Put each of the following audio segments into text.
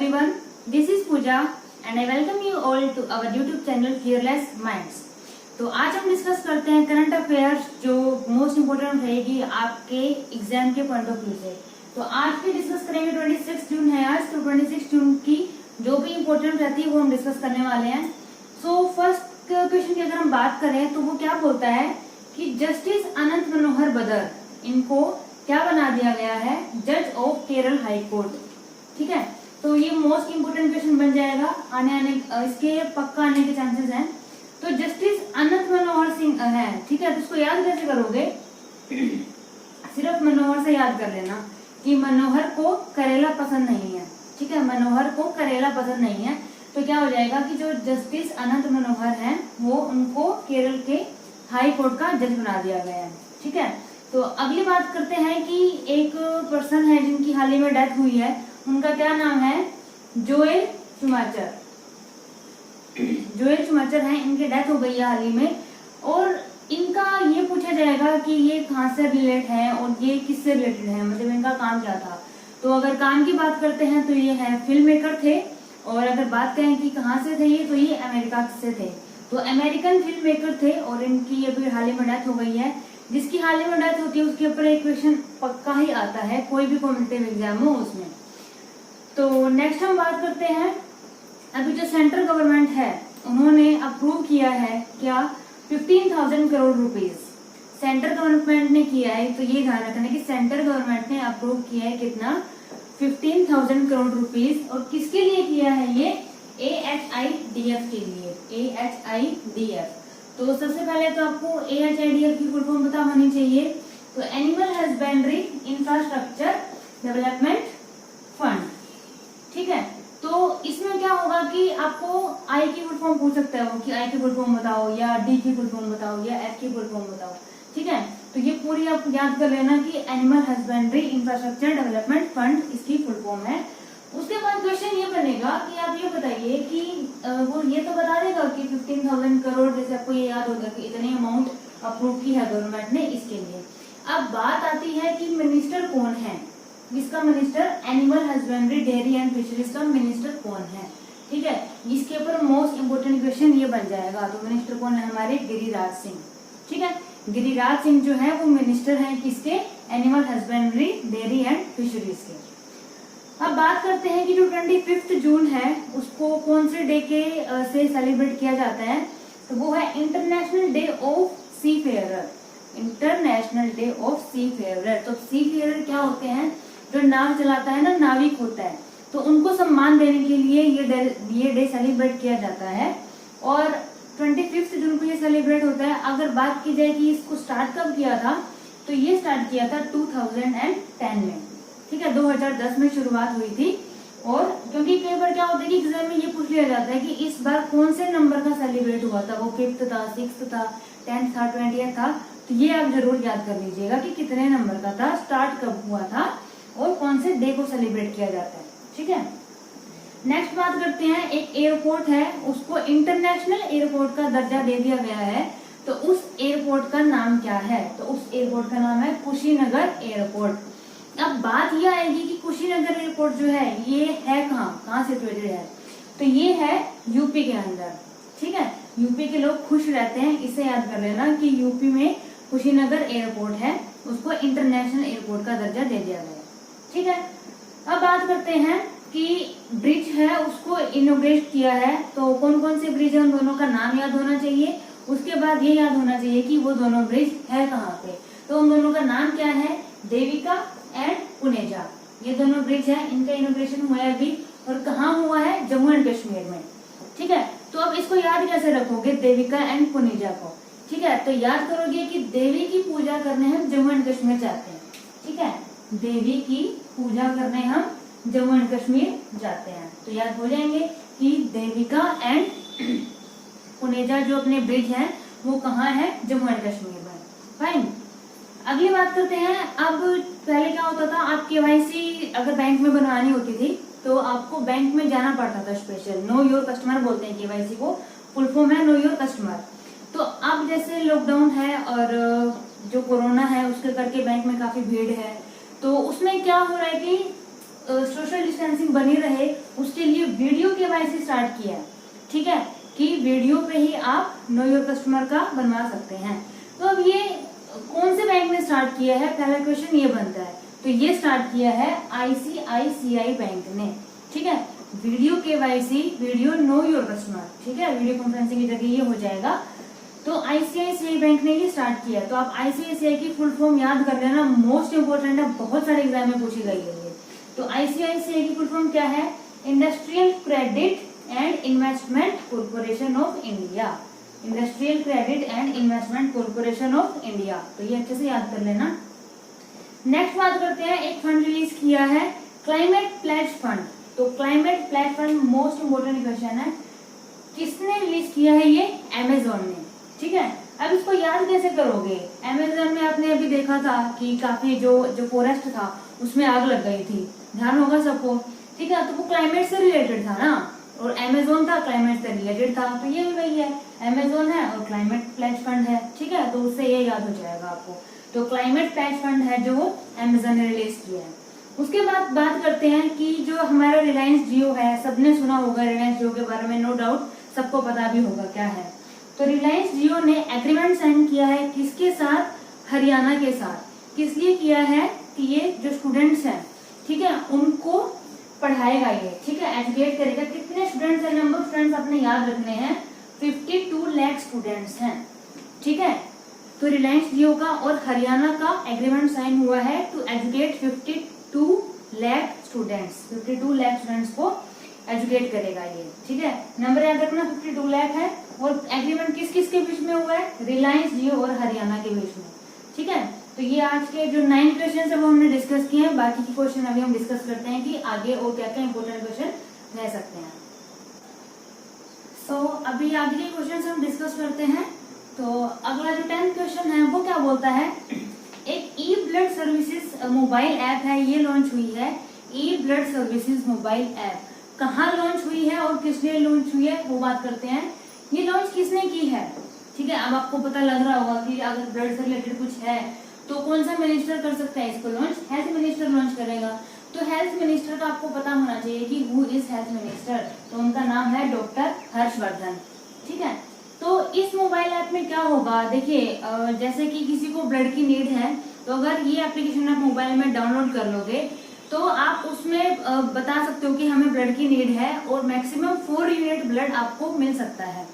everyone, this is Pooja and I welcome you all to our YouTube channel Fearless Minds। तो आज हम discuss करते हैं current affairs जो मोस्ट इम्पोर्टेंट रहेगी आपके एग्जाम के पॉइंट ऑफ व्यू से। तो आज भी डिस्कस करेंगे 26 जून है आज, तो 26 जून की जो भी इम्पोर्टेंट रहती है वो हम डिस्कस करने वाले हैं। सो फर्स्ट क्वेश्चन की अगर हम बात करें तो वो क्या बोलता है कि जस्टिस अनंत मनोहर बदर, इनको क्या बना दिया गया है, जज ऑफ केरल हाई कोर्ट। ठीक है, तो ये मोस्ट इम्पोर्टेंट क्वेश्चन बन जाएगा, आने इसके पक्का आने के चांसेस हैं। तो जस्टिस अनंत मनोहर सिंह है, ठीक है, तो इसको याद कैसे करोगे, सिर्फ मनोहर से याद कर लेना कि मनोहर को करेला पसंद नहीं है। ठीक है, मनोहर को करेला पसंद नहीं है, तो क्या हो जाएगा कि जो जस्टिस अनंत मनोहर हैं वो उनको केरल के हाई कोर्ट का जज बना दिया गया है। ठीक है, तो अगली बात करते हैं कि एक पर्सन है जिनकी हाल ही में डेथ हुई है, उनका क्या नाम है, जोएल चुमाचर। जोएल चुमाचर है, इनकी डेथ हो गई है हाल ही में, और इनका ये पूछा जाएगा कि ये कहाँ से रिलेट है और ये किससे रिलेटेड है, मतलब इनका काम क्या था। तो अगर काम की बात करते हैं तो ये है फिल्म मेकर थे, और अगर बात करें कि कहाँ से थे ये, तो ये अमेरिका से थे, तो अमेरिकन फिल्म मेकर थे, और इनकी अभी हाल ही में डेथ हो गई है। जिसकी हाल ही में डेथ होती है उसके ऊपर एक क्वेश्चन पक्का ही आता है, कोई भी कॉम्पिटिटिव एग्जाम हो उसमें। तो नेक्स्ट हम बात करते हैं, अभी जो सेंट्रल गवर्नमेंट है उन्होंने अप्रूव किया है क्या, 15,000 करोड़ रुपीज सेंट्रल गवर्नमेंट ने किया है। तो ये ध्यान रखना कि सेंट्रल गवर्नमेंट ने अप्रूव किया है कितना, 15,000 करोड़ रुपीज, और किसके लिए किया है ये, AHIDF के लिए, AHIDF। तो सबसे पहले तो आपको AHIDF की फुल फॉर्म पता होनी चाहिए, तो animal husbandry infrastructure development fund. ठीक है, तो इसमें क्या होगा कि आपको आई की फुल फॉर्म पूछ सकता है वो कि आई की फुल फॉर्म बताओ, या डी की फुल फॉर्म बताओ, या एफ की फुल फॉर्म बताओ। ठीक है, तो ये पूरी आप याद कर लेना कि animal husbandry infrastructure development fund इसकी फुल फॉर्म है। उसके बाद क्वेश्चन ये बनेगा कि आप ये बताइए कि वो ये तो बता देगा कि 15,000 करोड़, जैसे आपको ये याद होगा कि इतनी अमाउंट अप्रूव की है गवर्नमेंट ने इसके लिए। अब बात आती है कि मिनिस्टर कौन है, इसका minister, animal husbandry dairy and fisheries का मिनिस्टर कौन है। ठीक है, इसके ऊपर मोस्ट इम्पोर्टेंट क्वेश्चन ये बन जाएगा। तो मिनिस्टर कौन है, हमारे गिरिराज सिंह। ठीक है, गिरिराज सिंह जो है वो मिनिस्टर हैं किसके, animal husbandry dairy and fisheries के। अब बात करते हैं कि जो 25 जून है उसको कौन से डे के से सेलिब्रेट किया जाता है, तो वो है international day of seafarer. International day of seafarer. तो सी फेयरर क्या होते हैं, जो नाव चलाता है ना, नाविक होता है, तो उनको सम्मान देने के लिए ये डे सेलिब्रेट किया जाता है, और 25 जून को ये सेलिब्रेट होता है। अगर बात की जाए कि इसको स्टार्ट कब किया था, तो ये स्टार्ट किया था 2010 में। ठीक है, 2010 में शुरुआत हुई थी। और क्योंकि कई बार क्या होता है कि एग्जाम में ये पूछ लिया जाता है कि इस बार कौन से नंबर का सेलिब्रेट हुआ था, वो 5th था, 6th था, 10th था, 20th था, तो ये आप जरूर याद कर लीजिएगा कि कितने नंबर का था, स्टार्ट कब हुआ था और कौन से डे को सेलिब्रेट किया जाता है। ठीक है, नेक्स्ट बात करते हैं, एक एयरपोर्ट है उसको इंटरनेशनल एयरपोर्ट का दर्जा दे दिया गया है, तो उस एयरपोर्ट का नाम क्या है, तो उस एयरपोर्ट का नाम है कुशीनगर एयरपोर्ट। अब बात यह आएगी कि कुशीनगर एयरपोर्ट जो है ये है कहाँ सिचुएटेड है, तो ये है यूपी के अंदर। ठीक है, यूपी के लोग खुश रहते हैं, इसे याद कर लेना कि यूपी में कुशीनगर एयरपोर्ट है, उसको इंटरनेशनल एयरपोर्ट का दर्जा दे दिया गया। ठीक है, अब बात करते हैं कि ब्रिज है उसको इनोग्रेट किया है, तो कौन कौन से ब्रिज है उन दोनों का नाम याद होना चाहिए। उसके बाद ये याद होना चाहिए कि वो दोनों ब्रिज है कहाँ पे, तो उन दोनों का नाम क्या है, देविका एंड पुनेजा। ये दोनों ब्रिज है, इनका इनोग्रेशन हुआ है अभी, और कहाँ हुआ है, जम्मू एंड कश्मीर में। ठीक है, तो अब इसको याद कैसे रखोगे, देविका एंड पुनेजा को। ठीक है, तो याद करोगे कि देवी की पूजा करने हम जम्मू एंड कश्मीर जाते हैं। ठीक है, देवी की पूजा करने हम जम्मू एंड कश्मीर जाते हैं, तो याद हो जाएंगे कि देविका एंड पुनेजा जो अपने ब्रिज हैं वो कहाँ है, जम्मू एंड कश्मीर में। फाइन, अगली बात करते हैं। अब पहले क्या होता था, आप केवाईसी अगर बैंक में बनवानी होती थी तो आपको बैंक में जाना पड़ता था स्पेशल, नो योर कस्टमर बोलते हैं केवाईसी को, फुल फॉर्म है नो योर कस्टमर। तो अब जैसे लॉकडाउन है और जो कोरोना है उसके करके बैंक में काफी भीड़ है, तो उसमें क्या हो रहा है कि सोशल डिस्टेंसिंग बनी रहे उसके लिए वीडियो केवाईसी स्टार्ट किया है, ठीक है, कि वीडियो पे ही आप नो योर कस्टमर का बनवा सकते हैं। तो अब ये कौन से बैंक ने स्टार्ट किया है, पहला क्वेश्चन ये बनता है। तो ये स्टार्ट किया है ICICI बैंक ने, ठीक है, video KYC, video know your customer, ठीक है, वीडियो कॉन्फ्रेंसिंग की जगह ये हो जाएगा। तो ICICI बैंक ने ये स्टार्ट किया। तो आप ICICI की फुल फॉर्म याद कर लेना, मोस्ट इंपोर्टेंट है, बहुत सारे एग्जाम में पूछी गई है ये। तो ICICI की फुल फॉर्म क्या है, industrial credit and investment corporation of India, industrial credit and investment corporation of India. तो ये अच्छे से याद कर लेना। नेक्स्ट बात करते हैं, एक फंड रिलीज किया है क्लाइमेट प्लेज फंड। तो climate pledge fund most important question है, किसने रिलीज किया है, ये अमेजोन ने, ठीक है। अब इसको याद कैसे करोगे, अमेजोन में आपने अभी देखा था कि काफी जो फॉरेस्ट था उसमें आग लग गई थी, ध्यान होगा सबको, ठीक है। तो वो क्लाइमेट से रिलेटेड था ना, और अमेजोन था क्लाइमेट से रिलेटेड था, तो ये भी वही है, अमेजोन है और क्लाइमेट प्लेज फंड है, ठीक है। तो उससे ये याद हो जाएगा आपको। तो क्लाइमेट प्लेज फंड है जो अमेजोन ने रिलीज किया है। उसके बाद बात करते हैं कि जो हमारा रिलायंस जियो है, सबने सुना होगा रिलायंस जियो के बारे में, नो डाउट सबको पता भी होगा क्या है। तो रिलायंस जियो ने एग्रीमेंट साइन किया है किसके साथ, हरियाणा के साथ। किस लिए किया है कि ये जो स्टूडेंट्स हैं, ठीक है, उनको पढ़ाएगा ये, ठीक है, एजुकेट करेगा। कितने स्टूडेंट्स हैं, नंबर ऑफ स्टूडेंट्स आपने याद रखने हैं, 52 लाख स्टूडेंट्स हैं, ठीक है। तो रिलायंस जियो का और हरियाणा का एग्रीमेंट साइन हुआ है to educate 52 lakh students, 52 lakh students को एजुकेट करेगा ये, ठीक है। नंबर याद रखना, 52 लाख है। और एग्रीमेंट किस किस के बीच में हुआ है, रिलायंस जियो और हरियाणा के बीच में, ठीक है। तो ये आज के जो 9 क्वेश्चन है वो हमने डिस्कस किए हैं। बाकी के क्वेश्चन अभी हम डिस्कस करते हैं कि आगे और क्या क्या इंपोर्टेंट क्वेश्चन रह सकते हैं। सो अभी आगे के क्वेश्चन हम डिस्कस करते हैं। तो अगला जो 10th क्वेश्चन है वो क्या बोलता है, एक ई ब्लड सर्विसेज मोबाइल ऐप है, ये लॉन्च हुई है, ई ब्लड सर्विसेज मोबाइल ऐप। कहाँ लॉन्च हुई है और किस लिए लॉन्च हुई है वो बात करते हैं। ये लॉन्च किसने की है, ठीक है। अब आपको पता लग रहा होगा कि अगर ब्लड से रिलेटेड कुछ है तो कौन सा मिनिस्टर कर सकता है इसको लॉन्च, हेल्थ मिनिस्टर लॉन्च करेगा। तो हेल्थ मिनिस्टर का आपको पता होना चाहिए कि हु इज हेल्थ मिनिस्टर, तो उनका नाम है डॉक्टर हर्षवर्धन, ठीक है। तो इस मोबाइल ऐप में क्या होगा, देखिए जैसे कि किसी को ब्लड की नीड है, तो अगर ये एप्लीकेशन आप मोबाइल में डाउनलोड कर लोगे तो आप उसमें बता सकते हो कि हमें ब्लड की नीड है और मैक्सिमम 4 यूनिट ब्लड आपको मिल सकता है,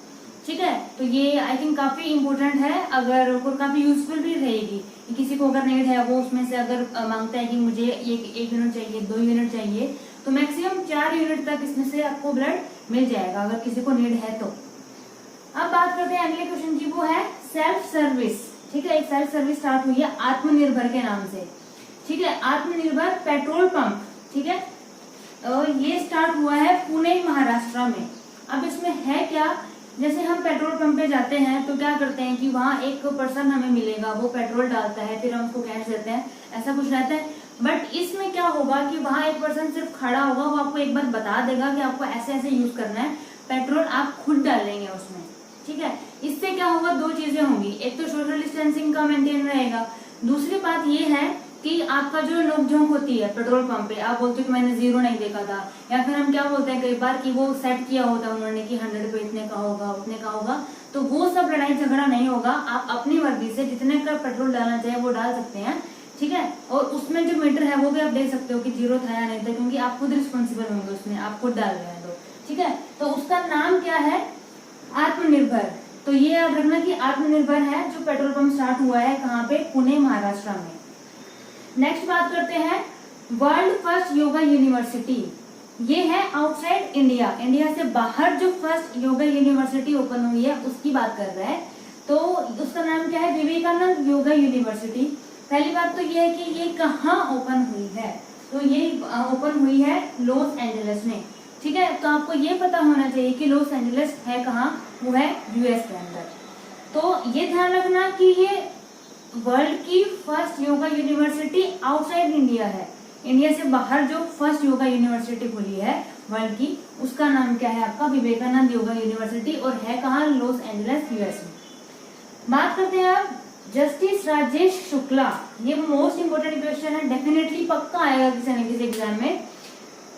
ठीक है। तो ये आई थिंक काफी इम्पोर्टेंट है, अगर और काफी यूजफुल भी रहेगी। किसी को अगर नीड है, वो उसमें से अगर मांगता है कि मुझे एक यूनिट चाहिए, 2 यूनिट चाहिए, तो मैक्सिमम 4 यूनिट तक इसमें से आपको ब्लड मिल जाएगा अगर किसी को नीड है तो। अब बात करते हैं अगले क्वेश्चन की, वो है सेल्फ सर्विस, ठीक है। एक सेल्फ सर्विस स्टार्ट हुई है आत्मनिर्भर के नाम से, ठीक है, आत्मनिर्भर पेट्रोल पंप, ठीक है। ये स्टार्ट हुआ है पुणे महाराष्ट्र में। अब इसमें है क्या, जैसे हम पेट्रोल पंप पे जाते हैं तो क्या करते हैं कि वहाँ एक पर्सन हमें मिलेगा, वो पेट्रोल डालता है, फिर हम उसको कैश देते हैं, ऐसा कुछ रहता है। बट इसमें क्या होगा कि वहाँ एक पर्सन सिर्फ खड़ा होगा, वो आपको एक बार बता देगा कि आपको ऐसे ऐसे यूज करना है, पेट्रोल आप खुद डालेंगे उसमें, ठीक है। इससे क्या होगा, 2 चीजें होंगी, एक तो सोशल डिस्टेंसिंग का मेंटेन रहेगा, दूसरी बात ये है कि आपका जो नोक-झोंक होती है पेट्रोल पंप पे, आप बोलते हो कि मैंने 0 नहीं देखा था, या फिर हम क्या बोलते हैं कई बार कि वो सेट किया होता है उन्होंने कि 100 पे इतने का होगा, उतने का होगा, तो वो सब लड़ाई झगड़ा नहीं होगा। आप अपनी मर्जी से जितने का पेट्रोल डालना चाहिए वो डाल सकते हैं, ठीक है। और उसमें जो मीटर है वो भी आप देख सकते हो कि 0 था या नहीं था, क्योंकि आप खुद रिस्पॉन्सिबल होंगे उसमें, आप खुद डाल रहे हैं तो, ठीक है। तो उसका नाम क्या है, आत्मनिर्भर। तो ये याद रखना कि आत्मनिर्भर है जो पेट्रोल पंप स्टार्ट हुआ है, कहाँ पे, पुणे महाराष्ट्र में। नेक्स्ट बात करते हैं वर्ल्ड फर्स्ट योगा यूनिवर्सिटी। ये है आउटसाइड इंडिया, इंडिया से बाहर जो फर्स्ट योगा यूनिवर्सिटी ओपन हुई है उसकी बात कर रहा है। तो उसका नाम क्या है, विवेकानंद योगा यूनिवर्सिटी। पहली बात तो ये है कि ये कहाँ ओपन हुई है, तो ये ओपन हुई है लॉस एंजलिस में, ठीक है। तो आपको ये पता होना चाहिए कि लॉस एंजलिस है कहाँ, वो है यूएस के अंदर। तो ये ध्यान रखना कि ये वर्ल्ड की first yoga university outside India है, इंडिया से बाहर जो फर्स्ट योगा यूनिवर्सिटी खुली है वर्ल्ड की, उसका नाम क्या है आपका, विवेकानंद योगा यूनिवर्सिटी, और है कहाँ, लॉस एंजलिस यूएस में। बात करते हैं अब जस्टिस राजेश शुक्ला। ये मोस्ट इंपोर्टेंट क्वेश्चन है, डेफिनेटली पक्का आएगा किसी न किसी एग्जाम में।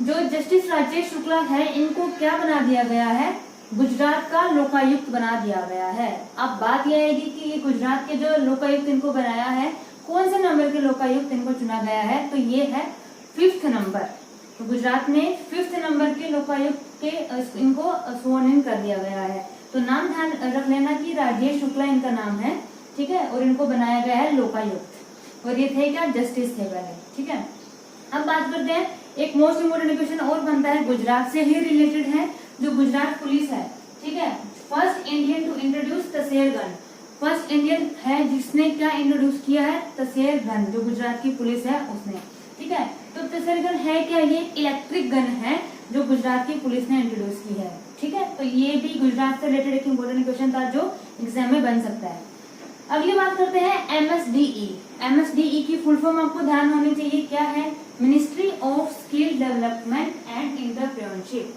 जो जस्टिस राजेश शुक्ला है, इनको क्या बना दिया गया है, गुजरात का लोकायुक्त बना दिया गया है। अब बात यह आएगी कि ये गुजरात के जो लोकायुक्त इनको बनाया है, कौन से नंबर के लोकायुक्त इनको चुना गया है, तो ये है 5th नंबर। तो गुजरात में 5th नंबर के लोकायुक्त के इनको स्वर्न इन कर दिया गया है। तो नाम ध्यान रख लेना कि राजेश शुक्ला इनका नाम है, ठीक है, और इनको बनाया गया है लोकायुक्त, और ये थे क्या, जस्टिस थे पहले, ठीक है। अब बात करते हैं, एक मोस्ट इम्पोर्टेंट क्वेश्चन और बनता है, गुजरात से ही रिलेटेड है, जो गुजरात पुलिस है, ठीक है। First Indian to introduce taser gun, first Indian है जिसने क्या इंट्रोड्यूस किया है, तसेर गन, जो गुजरात की पुलिस है उसने, ठीक है। तो तसेर गन है क्या, ये इलेक्ट्रिक गन है जो गुजरात की पुलिस ने इंट्रोड्यूस की है, ठीक है। तो ये भी गुजरात से रिलेटेड एक इम्पोर्टेंट क्वेश्चन था जो एग्जाम में बन सकता है। अगली बात करते हैं MSDE। MSDE की फुल फॉर्म आपको ध्यान होनी चाहिए, क्या है, ministry of skill development and entrepreneurship,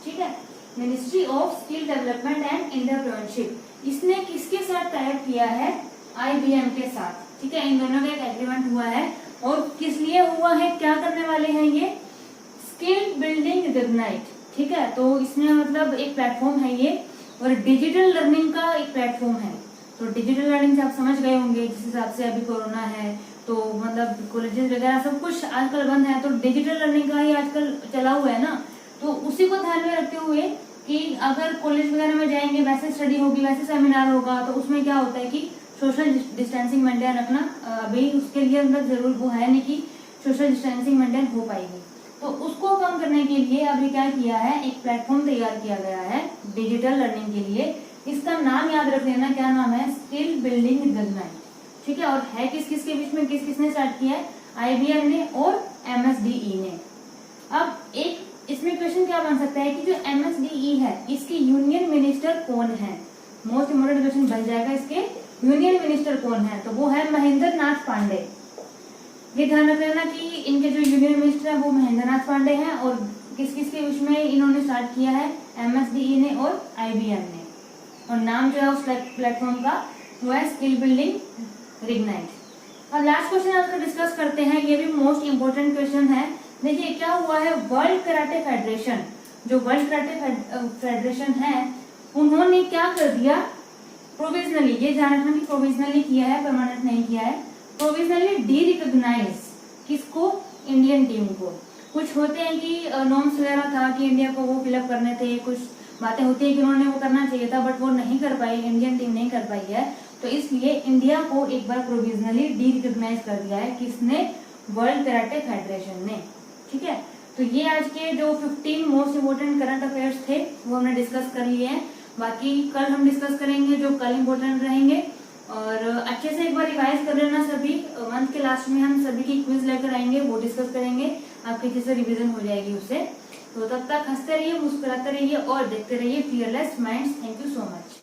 ठीक है, ministry of skill development and entrepreneurship. इसने किसके साथ टाइप किया है, IBM के साथ, ठीक है। इन दोनों का एक एग्रीमेंट हुआ है, और किस लिए हुआ है, क्या करने वाले हैं ये, स्किल बिल्डिंग रिकग्नाइट, ठीक है। तो इसमें मतलब एक प्लेटफॉर्म है ये, और डिजिटल लर्निंग का एक प्लेटफॉर्म है। तो डिजिटल लर्निंग से आप समझ गए होंगे, जिस हिसाब से अभी कोरोना है, तो मतलब कॉलेजेस वगैरह सब कुछ आजकल बंद है, तो डिजिटल लर्निंग का ही आजकल चला हुआ है ना। तो उसी को ध्यान में रखते हुए कि अगर कॉलेज वगैरह में जाएंगे, वैसे स्टडी होगी, वैसे सेमिनार होगा, तो उसमें क्या होता है कि सोशल डिस्टेंसिंग मेंटेन रखना, अभी उसके लिए मतलब जरूर वो है नहीं कि सोशल डिस्टेंसिंग मेंटेन हो पाएगी। तो उसको कम करने के लिए अभी क्या किया है, एक प्लेटफॉर्म तैयार किया गया है डिजिटल लर्निंग के लिए। इसका नाम याद रख लेना, क्या नाम है, स्किल बिल्डिंग रिकग्नाइट, ठीक है। और है किस किस के बीच में, किस किसने स्टार्ट किया है, IBM ने और MSDE ने। अब एक इसमें क्वेश्चन क्या बन सकता है कि जो MSDE है, इसके यूनियन मिनिस्टर कौन है, मोस्ट इम्पोर्टेंट क्वेश्चन बन जाएगा, इसके यूनियन मिनिस्टर कौन है, तो वो है महेंद्र नाथ पांडे। ये ध्यान रख लेना कि इनके जो यूनियन मिनिस्टर है वो महेंद्र नाथ पांडे हैं, और किस किस के बीच में इन्होंने स्टार्ट किया है, MSDE ने और IBM ने, और नाम जो है उस प्लेटफॉर्म का वो है स्किल बिल्डिंग रिकग्नाइट। अब लास्ट क्वेश्चन आपको डिस्कस करते हैं, ये भी मोस्ट इम्पोर्टेंट क्वेश्चन है। देखिए क्या हुआ है, वर्ल्ड कराटे फेडरेशन, जो वर्ल्ड कराटे फेडरेशन है, उन्होंने क्या कर दिया, प्रोविजनली, ये ध्यान रखना कि प्रोविजनली किया है, परमानेंट नहीं किया है, प्रोविजनली डी रिकॉग्नाइज, किसको, इंडियन टीम को। कुछ होते हैं कि नॉर्म्स वगैरह था कि इंडिया को वो फिलअप करने थे, कुछ बातें होती है कि उन्होंने वो करना चाहिए था, बट वो नहीं कर पाई, इंडियन टीम नहीं कर पाई है, तो इसलिए इंडिया को एक बार प्रोविजनली डी रिकॉग्नाइज कर दिया है, किसने, वर्ल्ड कराटे फेडरेशन ने, ठीक है। तो ये आज के जो 15 मोस्ट इम्पोर्टेंट करंट अफेयर्स थे वो हमने डिस्कस कर लिए हैं। बाकी कल हम डिस्कस करेंगे जो कल इम्पोर्टेंट रहेंगे, और अच्छे से एक बार रिवाइज कर लेना सभी। मंथ के लास्ट में हम सभी की क्विज लेकर आएंगे, वो डिस्कस करेंगे, आपकी अच्छे से रिविजन हो जाएगी उससे। तो तब तक हंसते रहिए, मुस्कुराते रहिए और देखते रहिए fearless minds. Thank you so much.